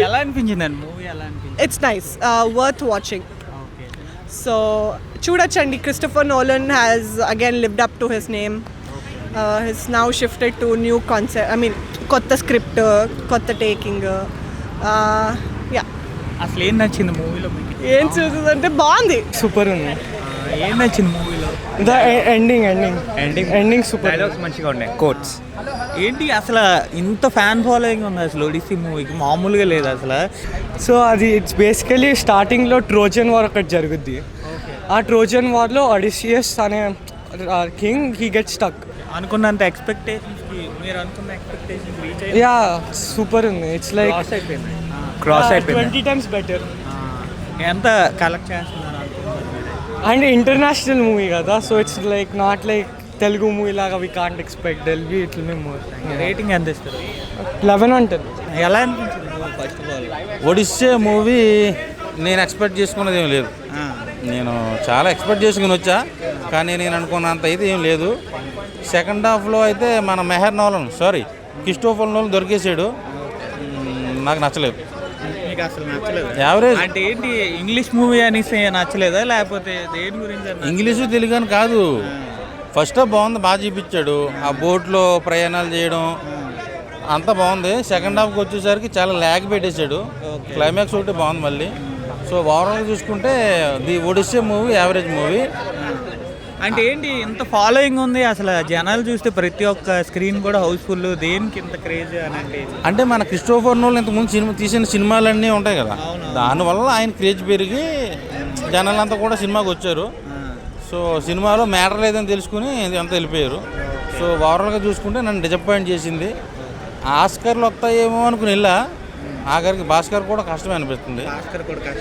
ఎలా అనిపించిందండి మూవీ? ఎలా అనిపించింది? It's nice, worth watching. Okay. So, చూడొచ్చండి. Christopher Nolan has again lived up to his name. He's now shifted to new concept. I mean, కొత్త script, కొత్త taking. Yeah, అసలు ఏం నచ్చింది మూవీలో మీకు? ఏం చూసిందంటే బాగుంది. సూపర్ ఉంది. ఏం నచ్చింది మూవీలో? The ending super. డైలాగ్స్ మంచిగా ఉన్నాయి, కోట్స్. ఏంటి అసలు ఇంత ఫ్యాన్ ఫాలోయింగ్ ఉంది అసలు ఒడిస్సీ మూవీకి? మామూలుగా లేదు అసలు. సో అది ఇట్స్ బేసికలీ స్టార్టింగ్లో ట్రోజన్ వార్ ఒకటి జరుగుద్ది. ఆ ట్రోజన్ వార్లో ఒడిసియస్ అనే కింగ్ హీ గెట్ స్టక్. అనుకున్నంత ఎక్స్పెక్టేషన్స్కి, మీరు అనుకున్న ఎక్స్పెక్టేషన్స్ రీచ్ అయ్యి యా సూపర్ ఉంది. ఇట్స్ లైక్ క్రాస్ అయిపోయింది. 20 times బెటర్. ఎంత కలెక్ట్ చేస్తున్నారు అనుకుంటున్నారు? అండ్ ఇంటర్నేషనల్ మూవీ కదా, so it's like not like Telugu movie లాగా వీ కాంట్ ఎక్స్పెక్ట్. డెల్బీ it will be more. Rating ఎంత ఇస్తారు? 11 ఉంటుంది. ఎలా అనిపించింది first of all? Odysse movie నేను ఎక్స్పెక్ట్ చేసుకున్నది ఏం లేదు. నేను చాలా ఎక్స్పెక్ట్ చేసుకుని వచ్చా, కానీ నేను అనుకున్నంత అయితే ఏం లేదు. సెకండ్ హాఫ్లో అయితే మన క్రిస్టోఫర్ నోలన్ దొరికేసాడు. నాకు నచ్చలేదు. మీకు అసలు నచ్చలేదు? యావరేజ్. అంటే ఏంటి, ఇంగ్లీష్ మూవీ అనేసి నచ్చలేదా, లేకపోతే దేని గురించి? ఇంగ్లీషు తెలుగు అని కాదు. ఫస్ట్ హాఫ్ బాగుంది, బాగా చూపించాడు. ఆ బోట్లో ప్రయాణాలు చేయడం అంతా బాగుంది. సెకండ్ హాఫ్కి వచ్చేసరికి చాలా ల్యాగ్ పెట్టేశాడు. క్లైమాక్స్ ఒకటి బాగుంది మళ్ళీ. సో ఓవరాల్గా చూసుకుంటే the Odysse movie average movie. అంటే ఏంటి ఇంత ఫాలోయింగ్ ఉంది అసలు? జనాలు చూస్తే ప్రతి ఒక్క స్క్రీన్ కూడా హౌస్ఫుల్. దేనికి ఇంత క్రేజ్ అని అంటే మన క్రిస్టోఫర్ నోలన్ ఇంతకుముందు తీసిన సినిమాలన్నీ ఉంటాయి కదా, దానివల్ల ఆయన క్రేజ్ పెరిగి జనాలంతా కూడా సినిమాకి వచ్చారు. సో సినిమాలో మ్యాటర్ లేదని తెలుసుకుని అంతా వెళ్ళిపోయారు. సో ఓవరాల్గా చూసుకుంటే నన్ను డిసప్పాయింట్ చేసింది. ఆస్కర్లు వస్తాయేమో అనుకుని వెళ్ళా, ఆఖరికి భాస్కర్ కూడా కష్టమే అనిపిస్తుంది.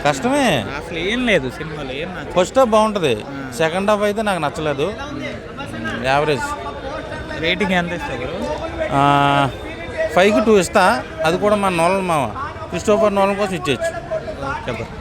కష్టమే. అసలు ఏం లేదు సినిమాలో. ఏం ఫస్ట్ హాఫ్ బాగుంటుంది, సెకండ్ హాఫ్ అయితే నాకు నచ్చలేదు. యావరేజ్. రేటింగ్ ఎంత ఇస్తారు? 5కి 2 ఇస్తా. అది కూడా మన నోలన్ మామ క్రిస్టోఫర్ నోలన్ కోసం ఇచ్చేయచ్చు. చెప్పండి.